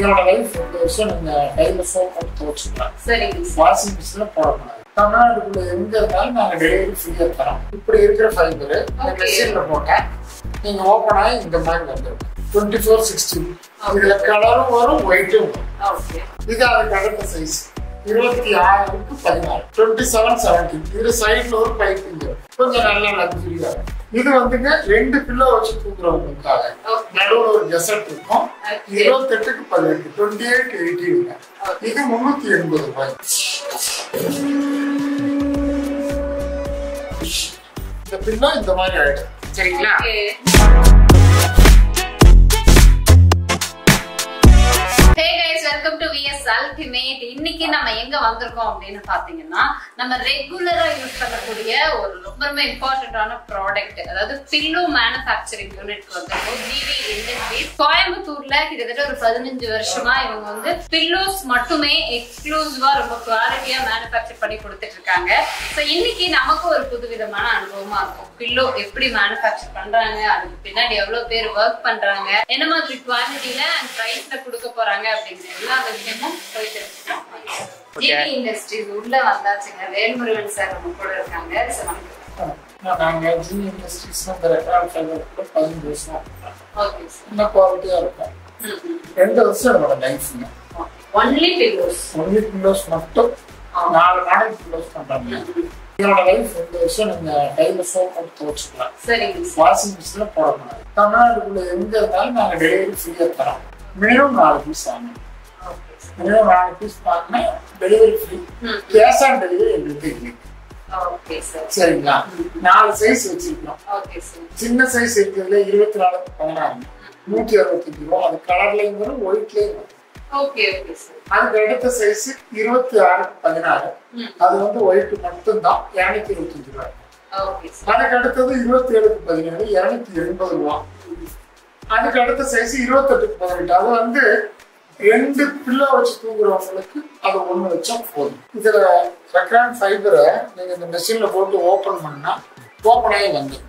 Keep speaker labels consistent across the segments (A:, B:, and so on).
A: இதோட லைஃப் 2 வருஷம் நீங்க கையில சோப் போட்டு துவைச்சுக்கலாம்.
B: சரி.
A: வாஷிங் மிஷின்ல போடக்கூடாது. தமிழ்நாட்டுக்குள்ள எங்க இருந்தாலும் நாங்க டெலிவரி ஃப்ரீயா தரோம். இப்படி இருக்கிற ஃபைபர் இந்த மெஷின்ல போட்டா நீங்க ஓப்பன் ஆகி இந்த மாதிரி வந்துடும். 24/16 இதுல கலரும் வரும், ஒயிட்டும் வரும். இது அதுக்கு அடுத்த சைஸ் 26க்கு 16 27/17. இது சைட்ல ஒரு பைப்பிங் கொஞ்சம் நல்லா லக்ஸரியா இருக்கும். இது வந்துங்க 2 பில்லோ வச்சு தூக்குறவங்களுக்காக நடுவுல ஒரு கெசட் இருக்கும். 28க்கு 18 28/18. இது 380 ரூபாய். இந்த பில்லோ இந்த மாதிரி ஆயிடும். சரிங்களா?
B: Welcome to VS ultimate. இன்னைக்கு நம்ம எங்க வந்திருக்கோம் அப்படின்னு பாத்தீங்கன்னா, நம்ம ரெகுலரா யூஸ் பண்ணக்கூடிய ஒரு ரொம்ப இம்பார்ட்டன்டான ப்ராடக்ட், அதாவது பில்லோ மேனுஃபேக்சரிங் யூனிட் வந்திருக்கோம். ஜிவி இண்டஸ்ட்ரீஸ் கோயம்புத்தூர்ல கிட்டத்தட்ட ஒரு 15 வருஷமா இவங்க வந்து பில்லோஸ் மட்டுமே எக்ஸ்க்ளூசிவா ரொம்ப குவாலிட்டியா மேனுஃபேக்சர் பண்ணி கொடுத்துட்டு இருக்காங்க. ஸோ இன்னைக்கு நமக்கு ஒரு புதுவிதமான அனுபவமா இருக்கும். பில்லோ எப்படி மேனுஃபேக்சர் பண்றாங்க, அதுக்கு பின்னாடி எவ்வளவு பேர் ஒர்க் பண்றாங்க, என்ன மாதிரி குவாலிட்டியில அண்ட் பிரைஸ்ல கொடுக்க போறாங்க அப்படிங்கிற எல்லா விஷயமும் போயிட்டு இருக்கோம். ஜிவி இண்டஸ்ட்ரீஸ் உள்ள வந்தாச்சுங்க. வேல்முருகன் சார் நம்ம கூட இருக்காங்க.
A: நாங்க ஜிவி இண்டஸ்ட்ரீஸ் ரெக்கார்ட் ஃபைபர் 15 வருஷம்.
B: Okay sir.
A: நல்ல குவாலிட்டியா இருக்கும். 2 வருஷம் என்னோட லைஃப்ங்க.
B: ஒன்லி பில்லோஸ்
A: மட்டும் 4 மாடல் பில்லோஸ் பண்றாங்க. இதோட லைஃப் 2 வருஷம் நீங்க கையில சோப் போட்டு துவைச்சுக்கலாம்.
B: சரி.
A: வாஷிங் மிஷின்ல போடக்கூடாது. தமிழ்நாட்டுக்குள்ள எங்க இருந்தாலும் நாங்க டெலிவரி ஃப்ரீயா தரோம். மினிமம் 4 பீஸ் வாங்கணும். மினிமம் 4 பீஸ் வாங்கினா delivery free. Cash on delivery எங்களுக்கு இல்லை. சரிங்களா? 4 சைஸ் வச்சிருக்கோம். சின்ன சைஸ் இருக்கிறதுல 24க்கு 16 165 ரூபா. அது கலர்லயும் வரும், ஒயிட்லயும் வரும். அதுக்கு அடுத்த சைஸ் 26க்கு 16. அது வந்து ஒயிட் மட்டும்தான் 225 ரூபாய். அதுக்கு அடுத்தது 27க்கு 17 280 ரூபா. அதுக்கு அடுத்த சைஸ் 28க்கு 18. அது வந்து 2 பில்லோ வச்சு தூங்குறவங்களுக்கு அது 1 வச்சா போதும். இதுல ரெக்ரான் ஃபைபரை நீங்க இந்த மெஷின்ல போட்டு ஓபன் பண்ணா ஓபன் ஆகி வந்துடும்.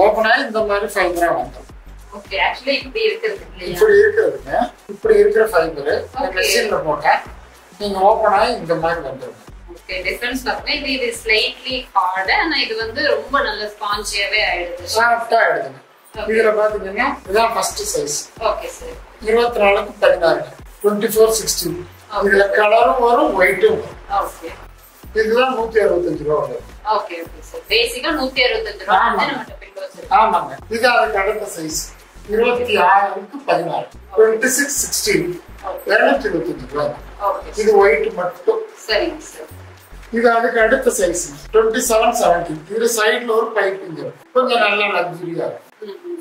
A: ஓபன் ஆகி இந்த மாதிரி ஃபைபரா வந்துடும். இப்படி இருக்கிறதுங்க. இப்படி இருக்கிற ஃபைபர் இந்த மெஷின்ல போட்டா நீங்க ஓபன் ஆகி இந்த மாதிரி வந்துடும்.
B: டிஃபரன்ஸ் பாத்தீங்கன்னா இது ஸ்லைட்லி ஹார்ட், ஆனா இது வந்து ரொம்ப நல்ல ஸ்பாஞ்சியாவே ஆயிடுது.
A: சாஃப்ட்டா ஆயிடுதுங்க. இதுல பாத்தீங்கன்னா இதுதான் ஃபர்ஸ்ட் சைஸ்.
B: Okay sir.
A: 24க்கு 16 24/16. இதுல கலரும் வரும், ஒயிட்டும் வரும்.
B: ஓகே.
A: இதுதான் 165 ரூபா வரும்.
B: Okay okay sir. பேசிக்கா 165 ரூபா வந்து நம்ம பில்லோஸ்.
A: ஆமாங்க. இது அதுக்கு அடுத்த சைஸ் 26க்கு 16 26/16 225 ரூபா. இது ஒயிட் மட்டும்.
B: சரிங்க சார்.
A: இது அதுக்கு அடுத்த சைஸ் 27/17. இது சைடுல ஒரு பைப்பிங் இருக்கும். கொஞ்சம் நல்லா லக்ஸரியா இருக்கும்.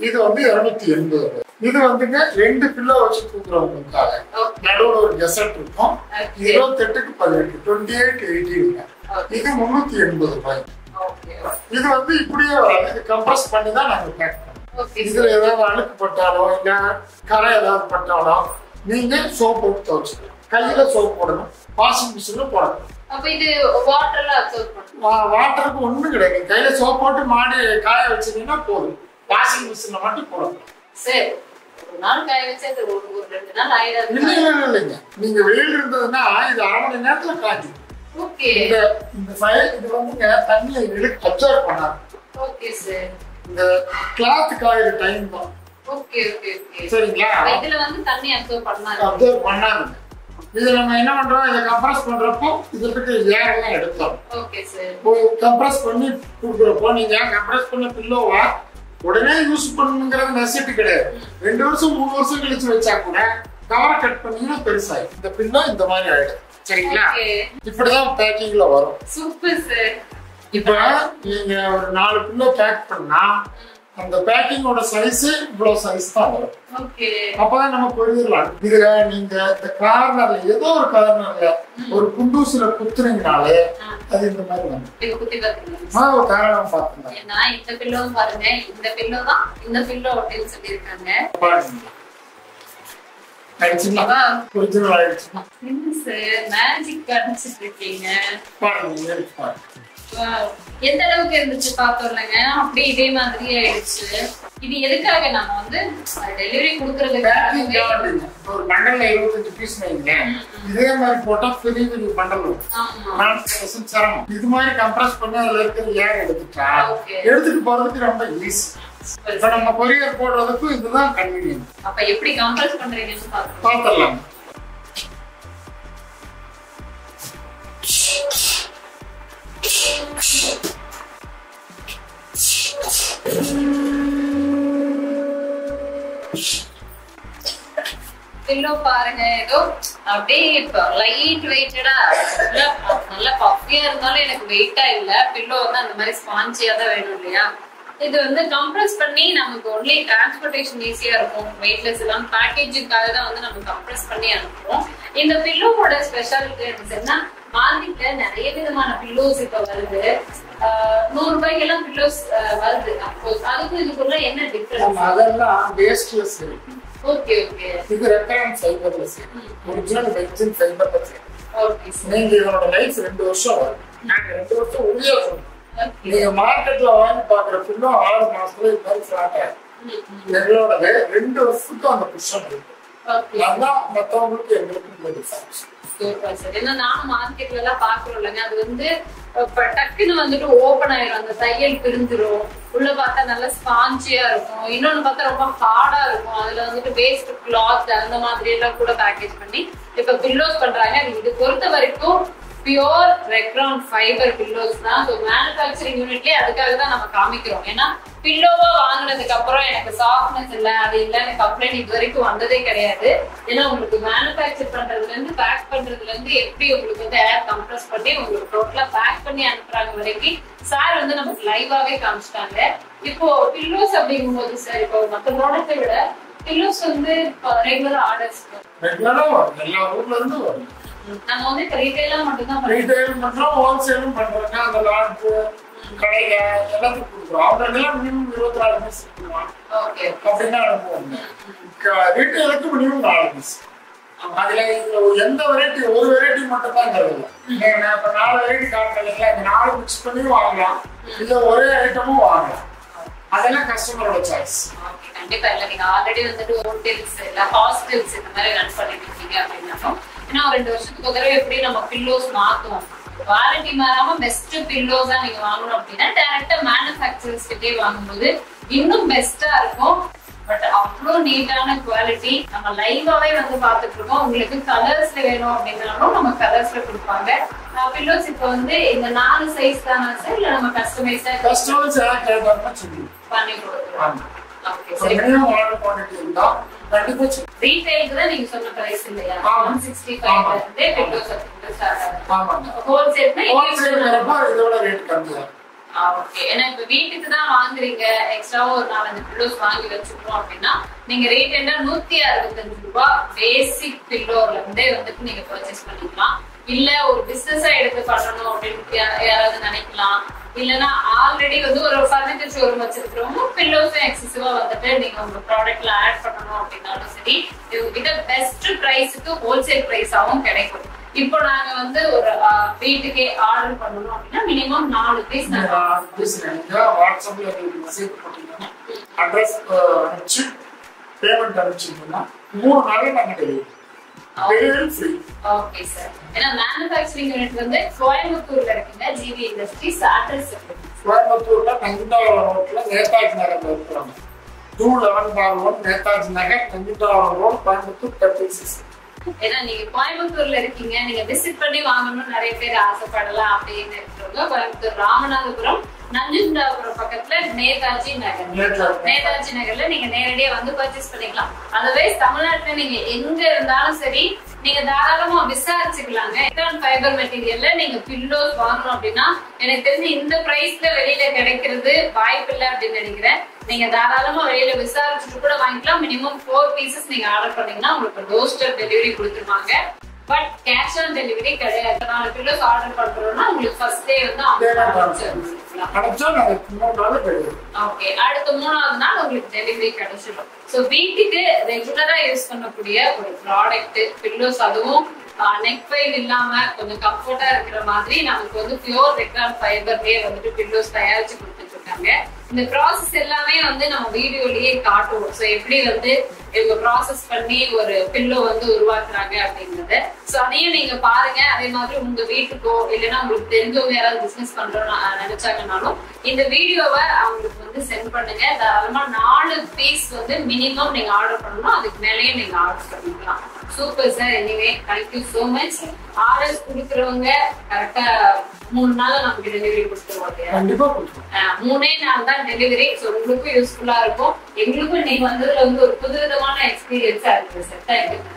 A: இது வந்து 280 ரூபாய். இது வந்துங்க 2 பில்லோ வச்சு தூக்குறவங்களுக்காக நடுவுல ஒரு கெசட் இருக்கும். 28க்கு 18 28/18. இது 380 ரூபாய். இது வந்து இப்படியே வராது. இது கம்ப்ரஸ் பண்ணி தான் நாங்க பேக் பண்ணுவோம். இதுல ஏதாவது அழுக்கு பட்டாலோ இல்ல கரை ஏதாவது பட்டாலோ நீங்க சோப் போட்டு துவைச்சுக்கலாம். கையில சோப் போடணும், வாஷிங் மிஷின்ல போடணும். வாட்டருக்கு ஒண்ணும் கிடையாது. கையில சோப் போட்டு மாடி காய வச்சீங்கன்னா போதும். வாஷிங் மிஷின்ல மட்டும் போடணும். இல்லைங்க, நீங்க வெயில் இருந்ததுன்னா இது 1/2 மணி நேரத்துல காய்க்கும். இந்த ஃபைல் இது வந்துங்க தண்ணியை அப்சர்வ் பண்ணாது. இந்த கிளாத் காயிற டைம் தான். சரிங்களா? அப்சர்வ் பண்ணாதுங்க. இது நம்ம என்ன பண்றோம், இதை கம்ப்ரஸ் பண்றப்போ இதுல இருக்க ஏர் எல்லாம் எடுத்தோம். கம்ப்ரஸ் பண்ணி கொடுக்குறப்போ நீங்க கம்ப்ரஸ் பண்ண பில்லோவா உடனே யூஸ் பண்ணணுங்கிறது நெசசிட்டி கிடையாது. 2 வருஷம் 3 வருஷம் கழிச்சு வச்சா கூட கவரை கட் பண்ணீங்கன்னா பெருசாயிடும். இந்த பில்லோ இந்த மாதிரி ஆயிடும். சரிங்களா? இப்படிதான் பேக்கிங்ல வரும்.
B: Super sir.
A: இப்ப நீங்க ஒரு 4 பில்லோ பேக் பண்ணா அந்த பேக்கிங்கோட சைஸ் இவ்வளவு சைஸ் தான் வரும். அப்பதான் நம்ம புரிஞ்சிடலாம். இதுல நீங்க இந்த கார்னர்ல ஏதோ ஒரு கார்னர்ல ஒரு குண்டூசில குத்துனீங்கனாலே அது இந்த மாதிரி வந்து ஒரு காரணம் பாத்துக்கலாம்.
B: இந்த பில்லோ பாருங்க, இந்த பில்லோ தான் இந்த பில்லோ அப்படின்னு சொல்லியிருக்காங்க.
A: ஆயிடுச்சுங்களா? ஒரிஜினல் ஆயிடுச்சுங்களா?
B: என்ன சார் மேஜிக் காமிச்சிட்டு இருக்கீங்க?
A: பாருங்க.
B: எந்த அளவுக்கு இருந்துச்சு பார்த்தோம்லங்க, அப்படி இதே மாதிரி ஆயிடுச்சு. இது எதுக்காக நம்ம வந்து டெலிவரி கொடுக்கறதுக்கு
A: ஒரு பண்டல்ல 25 பீஸ் வைங்க, இதே மாதிரி போட்டா பெரிய பெரிய பண்டல் வரும். இது மாதிரி கம்ப்ரஸ் பண்ணி அதுல இருக்கிற ஏர் எடுத்துட்டு போறதுக்கு ரொம்ப ஈஸி. இப்ப நம்ம கொரியர் போடுறதுக்கும் இதுதான் கன்வீனியன்ட்.
B: அப்ப எப்படி கம்ப்ரஸ் பண்றீங்கன்னு
A: பாத்துடலாம்.
B: பில்லோ பாருங்க, ஏதோ அப்படியே லைட் வெயிட்டடா நல்ல பஃபியா இருந்தாலும் எனக்கு வெயிட்டா இல்ல. பில்லோ வந்து அந்த மாதிரி ஸ்பான்சியா தான் வேணும் இல்லையா. இது வந்து கம்ப்ரஸ் பண்ணி நமக்கு ஒன்லி டிரான்ஸ்போர்டேஷன் ஈஸியா இருக்கும், வெயிட்லெஸ் எல்லாம் பேக்கேஜிங்காக தான் வந்து நம்ம கம்ப்ரஸ் பண்ணி அனுப்புவோம். இந்த பில்லோவோட ஸ்பெஷாலிட்டி என்னன்னா, மார்க்கெட்ல நிறைய விதமான பில்லோஸ் இப்ப வருது. 100 ரூபாய்க்கெல்லாம் பில்லோஸ் வருது. அப்போ அதுக்கு இதுக்குள்ள என்ன டிஃபரன்ஸ்?
A: அதெல்லாம் வேஸ்ட்லெஸ் இருக்கு.
B: Okay okay.
A: இது ரெக்கரண்ட் ஃபைபர்லெஸ், ஒரிஜினல் வெர்ஜின் ஃபைபர்லெஸ்.
B: ஓகே.
A: நீங்க இதோட லைஃப் 2 வருஷம் வரும். நாங்க 2 வருஷம் உறுதியா சொல்றோம். நீங்க மார்க்கெட்ல வாங்கி பாக்குற பில்லோ 6 மாசத்துல இது மாதிரி ஃபிளாட் ஆயிடும். எங்களோடது 2 வருஷத்துக்கு அந்த புஷன் இருக்கு. அதான் மத்தவங்களுக்கு எங்களுக்கு
B: நானும் மார்க்கெட்ல எல்லாம் பாக்குறோம் இல்லைங்க, அது வந்து டக்குன்னு வந்துட்டு ஓபன் ஆயிரும், அந்த தையல் பிரிஞ்சிரும். உள்ள பார்த்தா நல்லா ஸ்பான்சியா இருக்கும், இன்னொன்னு பார்த்தா ரொம்ப ஹார்டா இருக்கும். அதுல வந்துட்டு வேஸ்ட் கிளாத் அந்த மாதிரி எல்லாம் கூட பேக்கேஜ் பண்ணி இப்ப பில்லோஸ் பண்றாங்க. இது பொறுத்த வரைக்கும் பியோர் ரெக்ரான் ஃபைபர் பில்லோஸ் தான். ஸோ மேனுஃபேக்சரிங் யூனிட்லயே அதுக்காக தான் நம்ம காமிக்கிறோம். ஏன்னா பில்லோவா வாங்கினதுக்கு அப்புறம் எனக்கு சாஃப்ட்னஸ் இல்லை, அது இல்லைன்னு கம்ப்ளைண்ட் இது வரைக்கும் வந்ததே கிடையாது. ஏன்னா உங்களுக்கு மேனுஃபேக்சர் பண்றதுல இருந்து பேக் பண்றதுல இருந்து எப்படி உங்களுக்கு வந்து ஏர் கம்ப்ரஸ் பண்ணி உங்களுக்கு டோட்டலா பேக் பண்ணி அனுப்புறாங்க வரைக்கும் சார் வந்து நமக்கு லைவாவே காமிச்சிட்டாங்க. இப்போ பில்லோஸ் அப்படிங்கும் போது சார், இப்போ மற்ற ப்ராடக்ட்டை விட பில்லோஸ் வந்து ரெகுலரா ஆர்டர்ஸ்
A: எல்லா ஊர்ல இருந்து வரும்.
B: நம்ம வந்து இப்ப ரீட்டைலா மட்டும் தான்
A: ரீட்டைல் பண்றோம், ஹோல்சேலும் பண்றாங்க. அந்த லாட்ஜ் கடைங்க எல்லாத்துக்கும் கொடுக்குறோம். அவங்க எல்லாம் மினிமம் 24 பீஸ் கொடுக்குறோம்.
B: ஓகே.
A: அப்படின்னா அனுப்புவாங்க. ரீட்டைலுக்கு மினிமம் 4 பீஸ். அதுல எந்த வெரைட்டி, ஒரு வெரைட்டி மட்டும் தான் தருவோம். நீங்க இப்ப 4 வெரைட்டி காட்டுறீங்களா, இந்த 4 மிக்ஸ் பண்ணி வாங்கலாம், இல்ல ஒரே ஐட்டமும் வாங்கலாம். அதெல்லாம் கஸ்டமரோட சாய்ஸ்.
B: கண்டிப்பா. இல்ல நீங்க ஆல்ரெடி வந்துட்டு ஹோட்டல்ஸ் இல்ல ஹாஸ்டல்ஸ் இந்த மாதிரி ரன் பண்ணிட்டு இருக்கீங்க அப்படின்னாலும், ஏன்னா 2 வருஷத்துக்கு ஒரு தடவை எப்படி நம்ம பில்லோஸ் மாத்துவோம், வாரண்டி மாறாம பெஸ்ட் பில்லோஸா நீங்க வாங்கணும் அப்படின்னா டைரக்டா மேனுஃபேக்சரர்ஸ் கிட்டே வாங்கும்போது இன்னும் பெஸ்டா இருக்கும். பட் அவ்வளோ நீட்டான குவாலிட்டி நம்ம லைவாவே வந்து பாத்துட்டு இருக்கோம். உங்களுக்கு கலர்ஸ்ல வேணும் அப்படின்னாலும் நம்ம கலர்ஸ்ல கொடுப்பாங்க. பில்லோஸ் இப்போ வந்து இந்த 4 சைஸ் தானா சார், இல்ல நம்ம கஸ்டமைஸா பண்ணி கொடுத்துருவோம்? ரீட்டைலுக்கு தான் நீங்க சொன்ன பிரைஸ் இல்லையா? 165 இருந்து பில்லோஸ் ஸ்டார்ட் ஆகும். ஹோல்சேல்னா
A: இதோட ரேட் கம்மியா.
B: ஓகே. ஏன்னா இப்ப வீட்டுக்கு தான் வாங்குறீங்க, எக்ஸ்ட்ராவா ஒரு 4-5 பில்லோஸ் வாங்கி வச்சுக்கிறோம் அப்படின்னா நீங்க ரேட் என்ன 165 ரூபாய் பேசிக் பில்லோல இருந்தே வந்துட்டு நீங்க பர்ச்சேஸ் பண்ணிக்கலாம். இல்ல ஒரு பிசினஸா எடுத்து பண்ணணும் அப்படின்னு யாராவது நினைக்கலாம், இல்லன்னா ஆல்ரெடி வந்து ஒரு ஃபர்னிச்சர் ஷோரூம் வச்சிருக்கிறவங்க பில்லோஸும் எக்ஸசிவா வந்துட்டு நீங்க உங்க ப்ராடக்ட்ல ஆட் பண்ணணும் அப்படின்னாலும் சரி, இவங்க பெஸ்ட் பிரைஸுக்கு ஹோல்சேல் பிரைஸாவும் கிடைக்கும். இப்போ நாங்க வந்து ஒரு வீட்டுக்கே ஆர்டர் பண்ணணும் அப்படின்னா மினிமம் 4 பீஸ்
A: வாட்ஸ்அப்ல மெசேஜ் போட்டீங்கன்னா அட்ரஸ் அனுப்பிச்சு பேமெண்ட் அனுப்பிச்சிங்கன்னா 3 நாள்ல நாங்க டெலிவரி ஃப்ரீ.
B: Okay sir. ஏன்னா மேனுஃபேக்சரிங் யூனிட் வந்து கோயம்புத்தூர்ல இருக்குங்க, ஜிவி இண்டஸ்ட்ரீஸ் அட்ரஸ்
A: கோயம்புத்தூர்ல நந்திதாவரம் ரோட்ல நேதாஜி நகர்ல இருக்கிறோம். 211/1 நேதாஜி நகர், நந்திதாவரம் ரோட், கோயம்புத்தூர் 36.
B: ஏன்னா நீங்க கோயம்புத்தூர்ல இருக்கீங்க, நீங்க விசிட் பண்ணி வாங்கணும்னு நிறைய பேர் ஆசைப்படலாம் அப்படின்னு இருக்கிறவங்க கோயம்புத்தூர் ராமநாதபுரம் நஞ்சுண்டாபுரம் பக்கத்துல நேதாஜி நகர், நேதாஜி நகர்ல நீங்க நேரடியா வந்து பர்ச்சேஸ் பண்ணிக்கலாம். அதர்வைஸ் தமிழ்நாட்டுல நீங்க எங்க இருந்தாலும் சரி நீங்க தாராளமா விசாரிச்சுக்கலாங்க. ரெக்ரான் ஃபைபர் மெட்டீரியல்ல நீங்க பில்லோஸ் வாங்கணும் அப்படின்னா எனக்கு தெரிஞ்சு இந்த பிரைஸ்ல வெளியில கிடைக்கிறது வாய்ப்பு இல்லை அப்படின்னு நினைக்கிறேன். நீங்க தாராளமா வெளியில விசாரிச்சுட்டு கூட வாங்கிக்கலாம். மினிமம் 4 பீசஸ் நீங்க ஆர்டர் பண்ணீங்கன்னா உங்களுக்கு டோர் ஸ்டெப் டெலிவரி கொடுத்துருவாங்க. பட் கேஷ் ஆன் டெலிவரி கிடையாது. 4 பில்லோஸ் ஆர்டர் பண்றோம்னா உங்களுக்கு ஃபர்ஸ்ட் டே வந்து ஓகே, அடுத்த 3ஆவது நாள் உங்களுக்கு டெலிவரி கிடைச்சிடும். ஸோ வீட்டுக்கு ரெகுலரா யூஸ் பண்ணக்கூடிய ஒரு ப்ராடக்ட் பில்லோஸ், அதுவும் நெக் பெயின் இல்லாம கொஞ்சம் கம்ஃபர்ட்டா இருக்கிற மாதிரி நமக்கு வந்து பியூர் ரெக்ரான் ஃபைபர்லயே வந்துட்டு பில்லோஸ் தயாரிச்சு கொடுத்துட்டு இருக்காங்க. இந்த ப்ராசஸ் எல்லாமே வந்து நம்ம வீடியோலயே காட்டுவோம். ஸோ எப்படி வந்து இவங்க ப்ராசஸ் பண்ணி ஒரு பில்லோ வந்து உருவாக்குறாங்க அப்படிங்கறது. ஸோ அதையும் நீங்க பாருங்க. அதே மாதிரி உங்க வீட்டுக்கோ இல்லைன்னா உங்களுக்கு தெரிஞ்சவங்க யாராவது பிசினஸ் பண்றோம்னு நினைச்சாங்கன்னாலும் இந்த வீடியோவை அவங்களுக்கு வந்து சென்ட் பண்ணுங்க. தாராளமா 4 பீஸ் வந்து மினிமம் நீங்க ஆர்டர் பண்ணணும். அதுக்கு மேலேயே நீங்க ஆர்டர் பண்ணிக்கலாம். Super sir. Anyway thank you so much. Orders கொடுக்குறவங்க கரெக்டா 3 நாள் நமக்கு டெலிவரி கொடுத்துருவோம்.
A: கண்டிப்பா கொடுத்துருவோம்.
B: 3 நாள் தான் டெலிவரி. ஸோ உங்களுக்கும் யூஸ்ஃபுல்லா இருக்கும். எங்களுக்கும் நீங்க வந்ததுல வந்து ஒரு புதுவிதமான எக்ஸ்பீரியன்ஸா இருக்கு. செட் ஆயிருக்கு.